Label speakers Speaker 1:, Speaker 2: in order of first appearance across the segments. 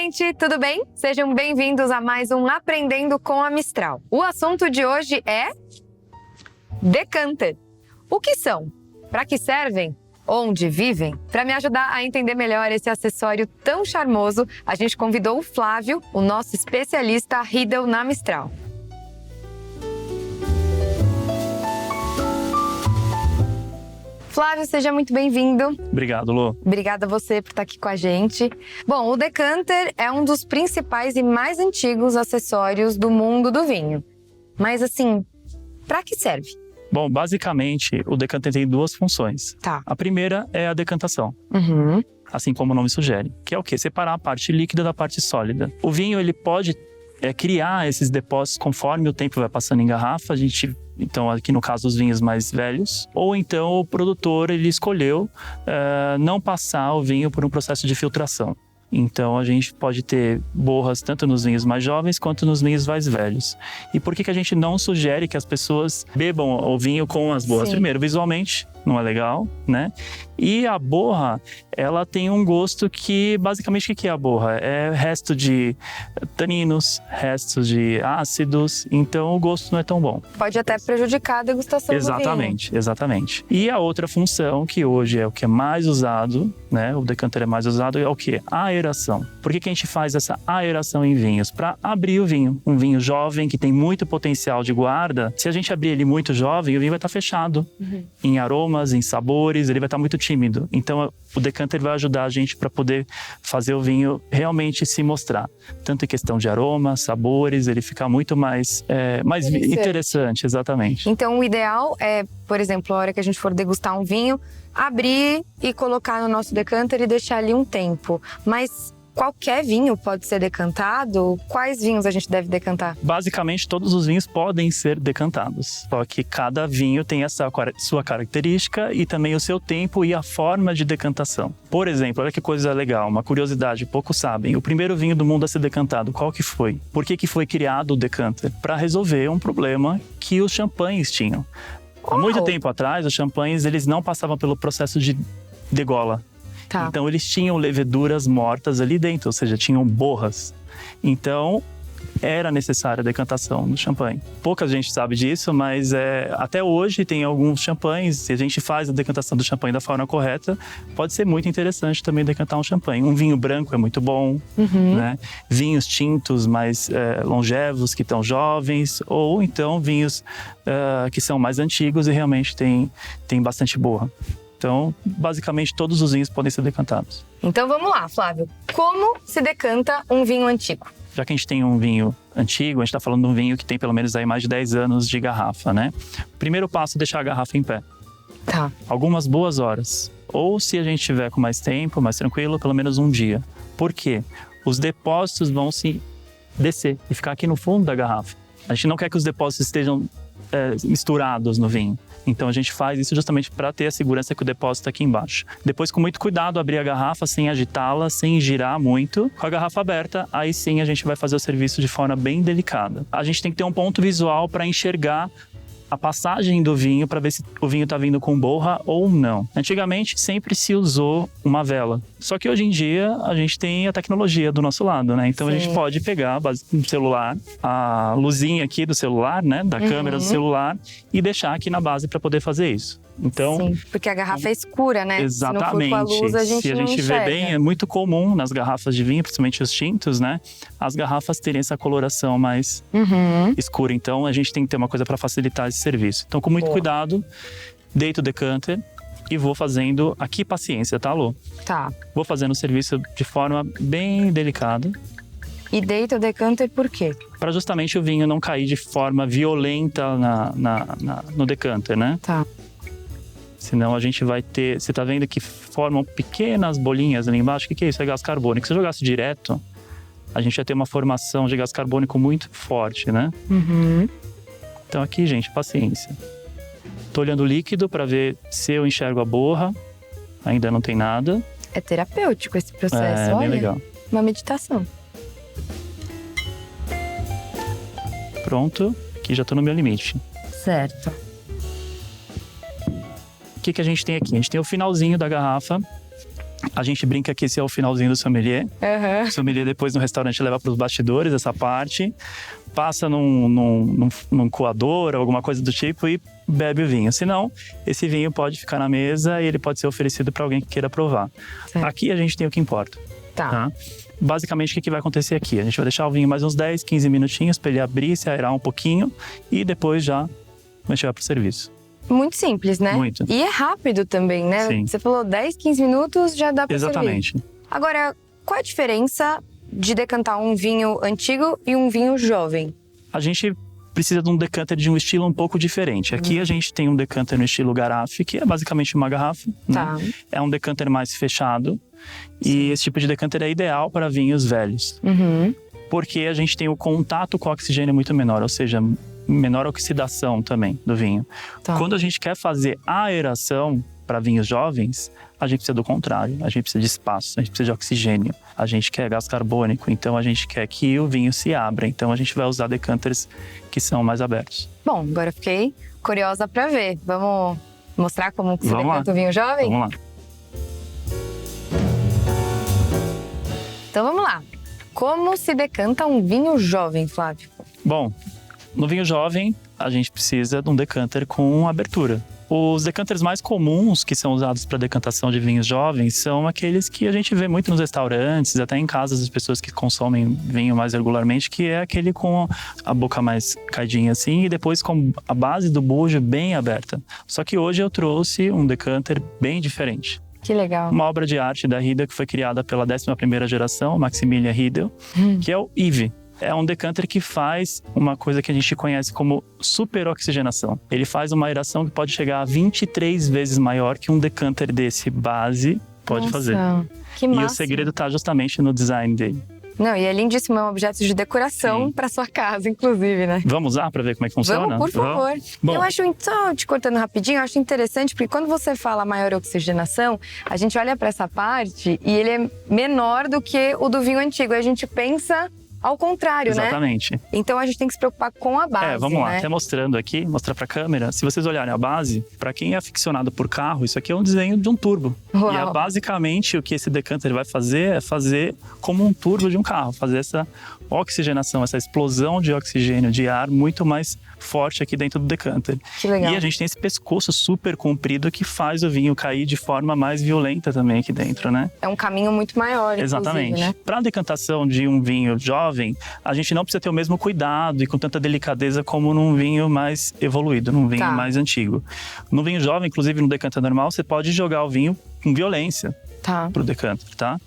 Speaker 1: gente, tudo bem? Sejam bem-vindos a mais um Aprendendo com a Mistral. O assunto de hoje é decanter. O que são? Para que servem? Onde vivem? Para me ajudar a entender melhor esse acessório tão charmoso, a gente convidou o Flávio, o nosso especialista Riedel na Mistral. Flávio, seja muito bem-vindo.
Speaker 2: Obrigado, Lô.
Speaker 1: Obrigada a você por estar aqui com a gente. Bom, o decanter é um dos principais e mais antigos acessórios do mundo do vinho. Mas assim, para que serve?
Speaker 2: Bom, basicamente, o decanter tem duas funções.
Speaker 1: Tá.
Speaker 2: A primeira é a decantação.
Speaker 1: Uhum.
Speaker 2: Assim como o nome sugere. Que é o quê? Separar a parte líquida da parte sólida. O vinho, ele pode criar esses depósitos conforme o tempo vai passando em garrafa. Então, aqui no caso, os vinhos mais velhos. Ou então, o produtor, ele escolheu não passar o vinho por um processo de filtração. Então, a gente pode ter borras tanto nos vinhos mais jovens quanto nos vinhos mais velhos. E por que a gente não sugere que as pessoas bebam o vinho com as borras?
Speaker 1: Sim.
Speaker 2: Primeiro, visualmente, não é legal, né? E a borra, ela tem um gosto que, basicamente, o que é a borra? É resto de taninos, restos de ácidos, então o gosto não é tão bom.
Speaker 1: Pode até prejudicar a degustação do vinho.
Speaker 2: Exatamente. E a outra função, que hoje é o que é mais usado, né? O decanter é mais usado, é o quê? A aeração. Por que a gente faz essa aeração em vinhos? Para abrir o vinho. Um vinho jovem, que tem muito potencial de guarda, se a gente abrir ele muito jovem, o vinho vai estar fechado.
Speaker 1: Uhum.
Speaker 2: Em aromas, em sabores, ele vai estar muito tímido. Então, o decanter vai ajudar a gente para poder fazer o vinho realmente se mostrar. Tanto em questão de aromas, sabores, ele ficar muito mais interessante, exatamente.
Speaker 1: Então, o ideal é, por exemplo, a hora que a gente for degustar um vinho, abrir e colocar no nosso decanter e deixar ali um tempo. Mas qualquer vinho pode ser decantado? Quais vinhos a gente deve decantar?
Speaker 2: Basicamente, todos os vinhos podem ser decantados. Só que cada vinho tem essa sua característica e também o seu tempo e a forma de decantação. Por exemplo, olha que coisa legal, uma curiosidade, poucos sabem. O primeiro vinho do mundo a ser decantado, qual que foi? Por que foi criado o decanter? Para resolver um problema que os champanhes tinham. Há muito tempo atrás, os champanhes eles não passavam pelo processo de degola.
Speaker 1: Tá.
Speaker 2: Então, eles tinham leveduras mortas ali dentro, ou seja, tinham borras. Então, era necessária a decantação do champanhe. Pouca gente sabe disso, mas até hoje tem alguns champanhes. Se a gente faz a decantação do champanhe da forma correta, pode ser muito interessante também decantar um champanhe. Um vinho branco é muito bom, né? Vinhos tintos mais longevos, que estão jovens, ou então vinhos que são mais antigos e realmente tem bastante borra. Então, basicamente, todos os vinhos podem ser decantados.
Speaker 1: Então vamos lá, Flávio. Como se decanta um vinho antigo?
Speaker 2: Já que a gente tem um vinho antigo, a gente está falando de um vinho que tem pelo menos aí mais de 10 anos de garrafa, né? O primeiro passo é deixar a garrafa em pé.
Speaker 1: Tá.
Speaker 2: Algumas boas horas. Ou se a gente tiver com mais tempo, mais tranquilo, pelo menos um dia. Por quê? Os depósitos vão se descer e ficar aqui no fundo da garrafa. A gente não quer que os depósitos estejam misturados no vinho. Então a gente faz isso justamente para ter a segurança que o depósito está aqui embaixo. Depois, com muito cuidado, abrir a garrafa sem agitá-la, sem girar muito. Com a garrafa aberta, aí sim a gente vai fazer o serviço de forma bem delicada. A gente tem que ter um ponto visual para enxergar a passagem do vinho para ver se o vinho está vindo com borra ou não. Antigamente sempre se usou uma vela. Só que hoje em dia a gente tem a tecnologia do nosso lado, né? Então a gente pode pegar no celular, a luzinha aqui do celular, né? Da câmera do celular e deixar aqui na base para poder fazer isso. Então,
Speaker 1: sim, porque a garrafa é escura, né?
Speaker 2: Exatamente.
Speaker 1: Se não for com a luz, a gente
Speaker 2: Se a gente vê bem, é muito comum nas garrafas de vinho, principalmente os tintos, né? As garrafas terem essa coloração mais escura. Então, a gente tem que ter uma coisa para facilitar esse serviço. Então, com muito cuidado, deito o decanter e vou fazendo aqui, paciência, tá, Lô?
Speaker 1: Tá.
Speaker 2: Vou fazendo o serviço de forma bem delicada.
Speaker 1: E deita o decanter por quê?
Speaker 2: Para justamente o vinho não cair de forma violenta no decanter, né?
Speaker 1: Tá.
Speaker 2: Senão a gente vai ter... Você tá vendo que formam pequenas bolinhas ali embaixo? O que é isso? É gás carbônico. Se eu jogasse direto, a gente ia ter uma formação de gás carbônico muito forte, né? Então aqui, gente, paciência. Tô olhando o líquido para ver se eu enxergo a borra. Ainda não tem nada.
Speaker 1: É terapêutico esse processo,
Speaker 2: olha.
Speaker 1: Bem
Speaker 2: legal.
Speaker 1: Uma meditação.
Speaker 2: Pronto. Aqui já tô no meu limite.
Speaker 1: Certo.
Speaker 2: O que a gente tem aqui? A gente tem o finalzinho da garrafa A gente brinca que esse é o finalzinho do sommelier. O sommelier depois no restaurante leva para os bastidores essa parte, passa num coador ou alguma coisa do tipo e bebe o vinho. Senão, esse vinho pode ficar na mesa e ele pode ser oferecido para alguém que queira provar.
Speaker 1: Certo.
Speaker 2: Aqui a gente tem o que importa.
Speaker 1: Tá.
Speaker 2: Basicamente, o que vai acontecer aqui? A gente vai deixar o vinho mais uns 10, 15 minutinhos para ele abrir, se aerar um pouquinho e depois já a gente vai para o serviço.
Speaker 1: Muito simples, né?
Speaker 2: Muito.
Speaker 1: E é rápido também, né?
Speaker 2: Sim.
Speaker 1: Você falou 10, 15 minutos, já dá pra servir.
Speaker 2: Exatamente.
Speaker 1: Agora, qual a diferença de decantar um vinho antigo e um vinho jovem?
Speaker 2: A gente precisa de um decanter de um estilo um pouco diferente. Aqui a gente tem um decanter no estilo Garafe, que é basicamente uma garrafa.
Speaker 1: Tá.
Speaker 2: Né? É um decanter mais fechado. E esse tipo de decanter é ideal para vinhos velhos. Porque a gente tem o contato com o oxigênio muito menor, ou seja, menor oxidação também do vinho.
Speaker 1: Tá.
Speaker 2: Quando a gente quer fazer aeração para vinhos jovens, a gente precisa do contrário. A gente precisa de espaço, a gente precisa de oxigênio, a gente quer gás carbônico, então a gente quer que o vinho se abra. Então a gente vai usar decanters que são mais abertos.
Speaker 1: Bom, agora eu fiquei curiosa pra ver. Vamos mostrar como que se decanta o vinho jovem?
Speaker 2: Vamos lá.
Speaker 1: Então vamos lá. Como se decanta um vinho jovem, Flávio?
Speaker 2: Bom, no vinho jovem, a gente precisa de um decanter com abertura. Os decanters mais comuns que são usados para decantação de vinhos jovens são aqueles que a gente vê muito nos restaurantes, até em casas das pessoas que consomem vinho mais regularmente, que é aquele com a boca mais caidinha assim e depois com a base do bujo bem aberta. Só que hoje eu trouxe um decanter bem diferente.
Speaker 1: Que legal.
Speaker 2: Uma obra de arte da Riedel que foi criada pela 11ª geração, Maximilian Riedel, que é o IVE. É um decanter que faz uma coisa que a gente conhece como superoxigenação. Ele faz uma aeração que pode chegar a 23 vezes maior que um decanter desse base pode fazer.
Speaker 1: Que massa.
Speaker 2: E o segredo está justamente no design dele.
Speaker 1: Não, e é lindíssimo, é um objeto de decoração para sua casa, inclusive, né?
Speaker 2: Vamos lá para ver como é que funciona?
Speaker 1: Vamos, por favor.
Speaker 2: Bom,
Speaker 1: eu acho, só te cortando rapidinho, eu acho interessante, porque quando você fala maior oxigenação, a gente olha para essa parte e ele é menor do que o do vinho antigo. Aí a gente pensa ao contrário,
Speaker 2: exatamente.
Speaker 1: Né? Então a gente tem que se preocupar com a base.
Speaker 2: Vamos lá,
Speaker 1: né?
Speaker 2: até mostrando aqui, mostrar para a câmera. Se vocês olharem a base, para quem é aficionado por carro, isso aqui é um desenho de um turbo.
Speaker 1: Uau.
Speaker 2: E basicamente o que esse decanter vai fazer é fazer como um turbo de um carro, fazer essa oxigenação, essa explosão de oxigênio, de ar muito mais forte aqui dentro do decanter.
Speaker 1: Que legal.
Speaker 2: E a gente tem esse pescoço super comprido que faz o vinho cair de forma mais violenta também aqui dentro, né?
Speaker 1: É um caminho muito maior,
Speaker 2: exatamente.
Speaker 1: Né?
Speaker 2: Para a decantação de um vinho jovem, a gente não precisa ter o mesmo cuidado e com tanta delicadeza como num vinho mais evoluído, num vinho mais antigo. No vinho jovem, inclusive no decanter normal, você pode jogar o vinho com violência pro decanter, tá?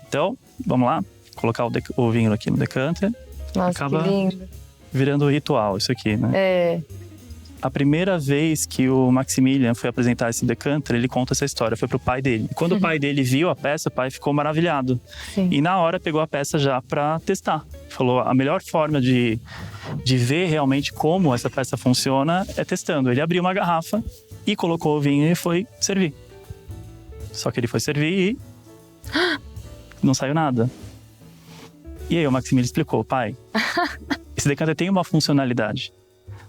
Speaker 2: Então, vamos lá, colocar o vinho aqui no decanter.
Speaker 1: Nossa,
Speaker 2: acaba
Speaker 1: que lindo.
Speaker 2: Virando ritual isso aqui, né?
Speaker 1: É.
Speaker 2: A primeira vez que o Maximilian foi apresentar esse decanter, ele conta essa história, foi pro pai dele. E quando o pai dele viu a peça, o pai ficou maravilhado.
Speaker 1: Sim.
Speaker 2: E na hora pegou a peça já para testar. Falou, a melhor forma de ver realmente como essa peça funciona é testando. Ele abriu uma garrafa e colocou o vinho e foi servir. Só que ele foi servir e não saiu nada. E aí o Maximilian explicou, pai, esse decanter tem uma funcionalidade.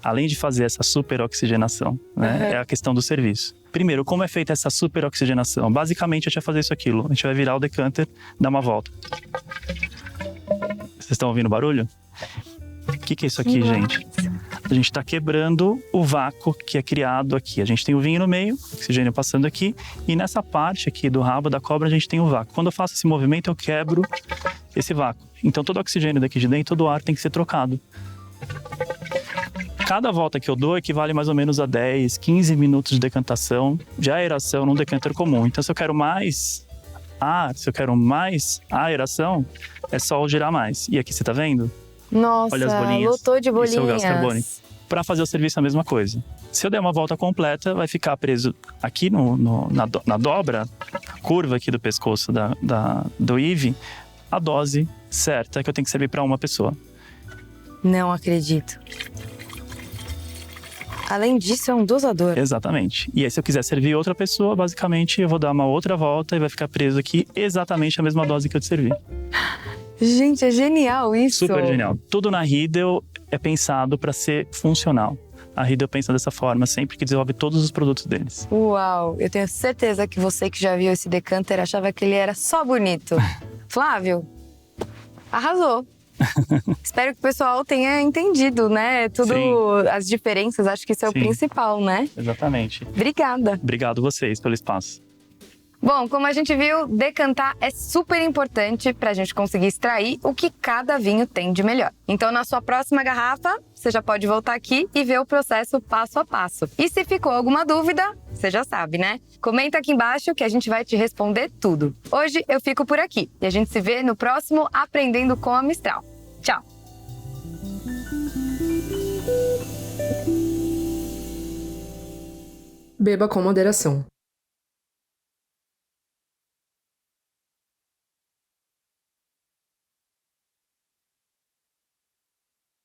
Speaker 2: Além de fazer essa superoxigenação, né? É a questão do serviço. Primeiro, como é feita essa superoxigenação? Basicamente, a gente vai fazer isso aquilo. A gente vai virar o decanter, dar uma volta. Vocês estão ouvindo o barulho? O que é isso aqui, gente? A gente está quebrando o vácuo que é criado aqui. A gente tem o vinho no meio, oxigênio passando aqui, e nessa parte aqui do rabo da cobra a gente tem o vácuo. Quando eu faço esse movimento, eu quebro esse vácuo. Então todo o oxigênio daqui de dentro, todo o ar tem que ser trocado. Cada volta que eu dou equivale mais ou menos a 10, 15 minutos de decantação, de aeração num decanter comum. Então se eu quero mais ar, se eu quero mais aeração, é só eu girar mais. E aqui você tá vendo?
Speaker 1: Nossa,
Speaker 2: olha as bolinhas.
Speaker 1: Lotou de bolinhas.
Speaker 2: Esse é o gás carbônico. Para fazer o serviço é a mesma coisa. Se eu der uma volta completa, vai ficar preso aqui na dobra, curva aqui do pescoço do IVE, a dose certa que eu tenho que servir para uma pessoa.
Speaker 1: Não acredito. Além disso, é um dosador.
Speaker 2: Exatamente. E aí, se eu quiser servir outra pessoa, basicamente, eu vou dar uma outra volta e vai ficar preso aqui exatamente a mesma dose que eu te servi. Gente,
Speaker 1: é genial isso.
Speaker 2: Super genial. Tudo na Riedel é pensado para ser funcional. A Riedel pensa dessa forma, sempre que desenvolve todos os produtos deles.
Speaker 1: Uau, eu tenho certeza que você que já viu esse decanter achava que ele era só bonito. Flávio, arrasou. Espero que o pessoal tenha entendido, né? Tudo,
Speaker 2: Sim.
Speaker 1: as diferenças, acho que isso é o
Speaker 2: Sim.
Speaker 1: principal, né?
Speaker 2: Exatamente.
Speaker 1: Obrigada.
Speaker 2: Obrigado vocês pelo espaço.
Speaker 1: Bom, como a gente viu, decantar é super importante para a gente conseguir extrair o que cada vinho tem de melhor. Então, na sua próxima garrafa, você já pode voltar aqui e ver o processo passo a passo. E se ficou alguma dúvida, você já sabe, né? Comenta aqui embaixo que a gente vai te responder tudo. Hoje eu fico por aqui e a gente se vê no próximo Aprendendo com a Mistral. Tchau!
Speaker 3: Beba com moderação.